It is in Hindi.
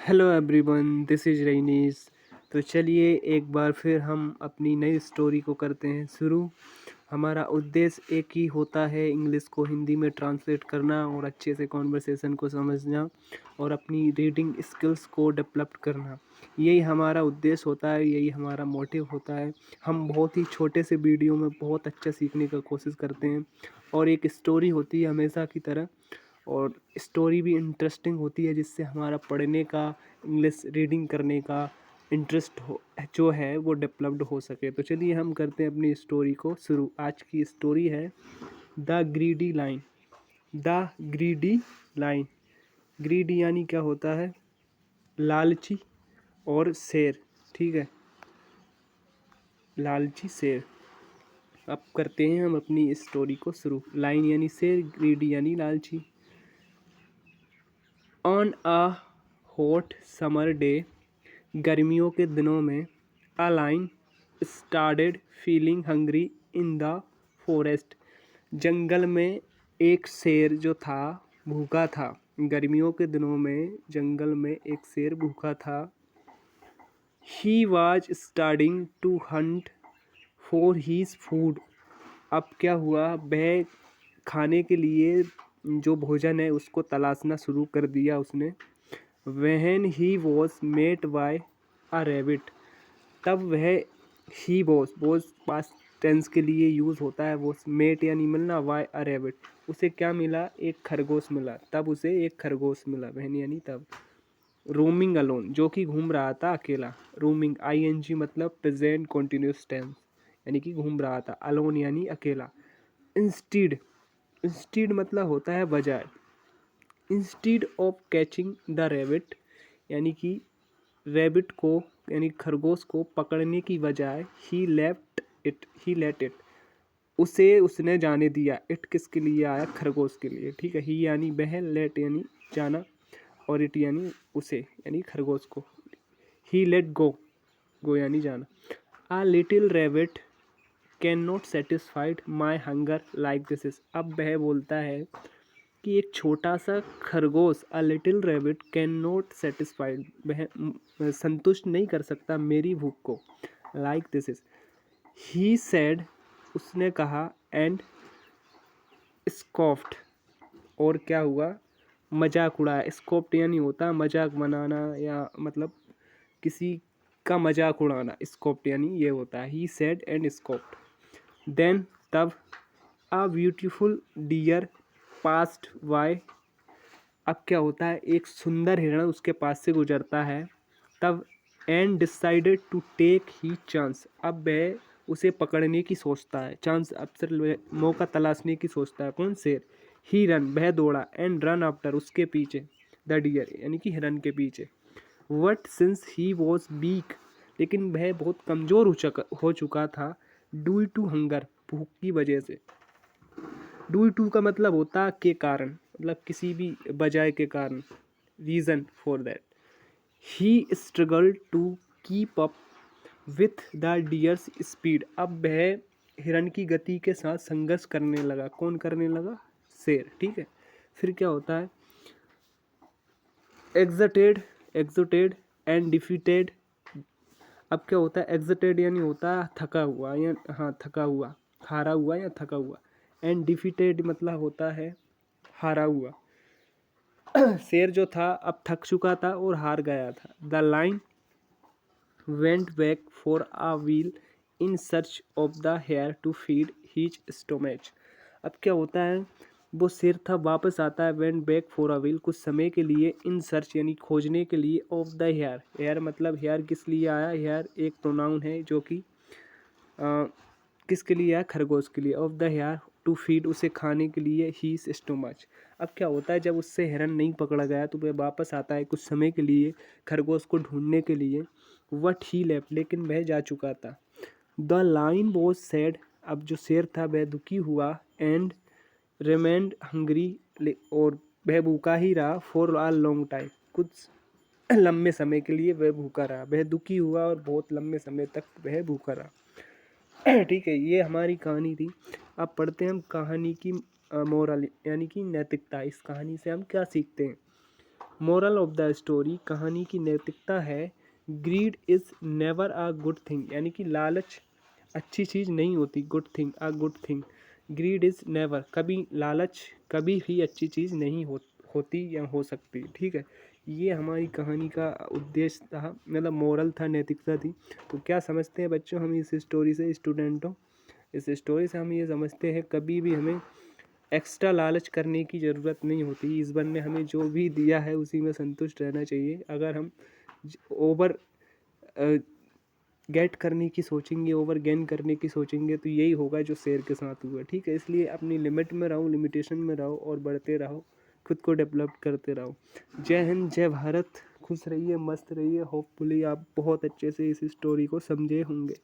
हेलो एवरीवन, दिस इज़ रईनीस। तो चलिए एक बार फिर हम अपनी नई स्टोरी को करते हैं शुरू। हमारा उद्देश्य एक ही होता है, इंग्लिश को हिंदी में ट्रांसलेट करना और अच्छे से कॉन्वर्सेशन को समझना और अपनी रीडिंग स्किल्स को डेवलप करना। यही हमारा उद्देश्य होता है, यही हमारा मोटिव होता है। हम बहुत ही छोटे से वीडियो में बहुत अच्छा सीखने का कोशिश करते हैं और एक स्टोरी होती है हमेशा की तरह, और स्टोरी भी इंटरेस्टिंग होती है जिससे हमारा पढ़ने का, इंग्लिश रीडिंग करने का इंटरेस्ट हो जो है वो डेवलप्ड हो सके। तो चलिए हम करते हैं अपनी स्टोरी को शुरू। आज की स्टोरी है the greedy line. The greedy line. Greedy यानी क्या होता है? लालची और शेर। ठीक है, लालची शेर। अब करते हैं हम अपनी स्टोरी को शुरू। लाइन यानी शेर, ग्रीडी यानी लालची। On a hot summer day, गर्मियों के दिनों में, a lion started feeling hungry in the forest. जंगल में एक शेर जो था भूखा था। गर्मियों के दिनों में जंगल में एक शेर भूखा था। He was starting to hunt for his food. अब क्या हुआ, वह खाने के लिए जो भोजन है उसको तलाशना शुरू कर दिया उसने। When he was met by a rabbit. तब वह ही वॉज पास्ट टेंस के लिए यूज़ होता है। वो मेट यानी मिलना, बाय अ रैबिट उसे क्या मिला? एक खरगोश मिला। तब उसे एक खरगोश मिला, वहन यानी तब। रोमिंग अलोन, जो कि घूम रहा था अकेला। रोमिंग आईएनजी मतलब प्रेजेंट कॉन्टिन्यूस टेंस, यानी कि घूम रहा था। अलोन यानी अकेला। इंस्टीड, इंस्टीड मतलब होता है बजाय। Instead of catching the rabbit, यानी कि रैबिट को यानी खरगोश को पकड़ने की बजाय ही लेट इट, उसे उसने जाने दिया। इट किसके लिए आया? खरगोश के लिए। ठीक है, ही यानी वह, लेट यानी जाना, और इट यानी उसे यानी खरगोश को। ही लेट गो, गो यानी जाना। आ little rabbit can not satisfied my hunger like this is. अब वह बोलता है कि एक छोटा सा खरगोश, a little rabbit can not satisfied, वह संतुष्ट नहीं कर सकता मेरी भूख को। Like this is, he said, उसने कहा। एंड स्कॉफ्ड, और क्या हुआ? मजाक उड़ाया। स्कॉफ्ड यानी होता है मजाक बनाना, या मतलब किसी का मजाक उड़ाना। स्कॉफ्ड यानी ये होता है। He said and scoffed. Then तब, a beautiful deer passed by. अब क्या होता है? एक सुंदर हिरण उसके पास से गुजरता है। तब, and decided to take he chance. अब वह उसे पकड़ने की सोचता है। चांस अवसर, मौका तलाशने की सोचता है। कौन? शेर। ही रन, वह दौड़ा। एंड रन आफ्टर, उसके पीछे। द डियर यानी कि हिरण के पीछे। What since he was weak, लेकिन वह बहुत कमज़ोर हो चुका था। ड्यू टू हंगर, भूख की वजह से। ड्यू टू का मतलब होता है के कारण, मतलब किसी भी वजह के कारण, reason for that. He struggle to keep up with the deer's speed. अब वह हिरण की गति के साथ संघर्ष करने लगा। कौन करने लगा? शेर। ठीक है, फिर क्या होता है? Exhausted, exhausted and defeated. अब क्या होता है? एग्जटेड यानी होता है थका हुआ, या हाँ थका हुआ, हारा हुआ या थका हुआ। एंड डिफीटेड मतलब होता है हारा हुआ। शेर जो था अब थक चुका था और हार गया था। The lion went back for a while in search of the hare to feed his stomach. अब क्या होता है? वो शेर था, वापस आता है। Went back for a wheel, कुछ समय के लिए। इन सर्च यानी खोजने के लिए। ऑफ द हेयर, हेयर मतलब हेयर किस लिए आया? हेयर एक प्रोनाउन है जो कि किसके लिए आया? खरगोश के लिए। Of the hare to feed, उसे खाने के लिए। His stomach. अब क्या होता है? जब उससे हिरन नहीं पकड़ा गया तो वह वापस आता है कुछ समय के लिए खरगोश को ढूंढने के लिए। वट ही लेफ्ट, लेकिन वह जा चुका था। द लाइन वॉज सैड, अब जो शेर था वह दुखी हुआ। एंड रिमेंड हंग्री, और वह भूखा ही रहा। फॉर अ लॉन्ग टाइम, कुछ लंबे समय के लिए वह भूखा रहा। वह दुखी हुआ और बहुत लंबे समय तक वह भूखा रहा। ठीक है, ये हमारी कहानी थी। अब पढ़ते हैं हम कहानी की मोरल, यानी कि नैतिकता। इस कहानी से हम क्या सीखते हैं? मोरल ऑफ द स्टोरी, कहानी की नैतिकता है, greed is never a good thing, यानी कि लालच अच्छी चीज़ नहीं होती, good thing a good thing. Greed is never, कभी लालच कभी भी अच्छी चीज़ नहीं होती या हो सकती, ठीक है। ये हमारी कहानी का उद्देश्य था, मतलब मोरल था, नैतिकता थी। तो क्या समझते हैं बच्चों हम इस स्टोरी से, स्टूडेंटों? इस स्टोरी से हम ये समझते हैं कभी भी हमें एक्स्ट्रा लालच करने की ज़रूरत नहीं होती। ईश्वर ने हमें जो भी दिया है उसी में संतुष्ट रहना चाहिए। अगर हम ओवर गेट करने की सोचेंगे, ओवर गेन करने की सोचेंगे, तो यही होगा जो शेर के साथ हुआ, ठीक है। इसलिए अपनी लिमिट में रहो, लिमिटेशन में रहो और बढ़ते रहो, खुद को डेवलप करते रहो। जय हिंद, जय भारत, खुश रहिए, मस्त रहिए। होपफुली आप बहुत अच्छे से इस स्टोरी को समझे होंगे।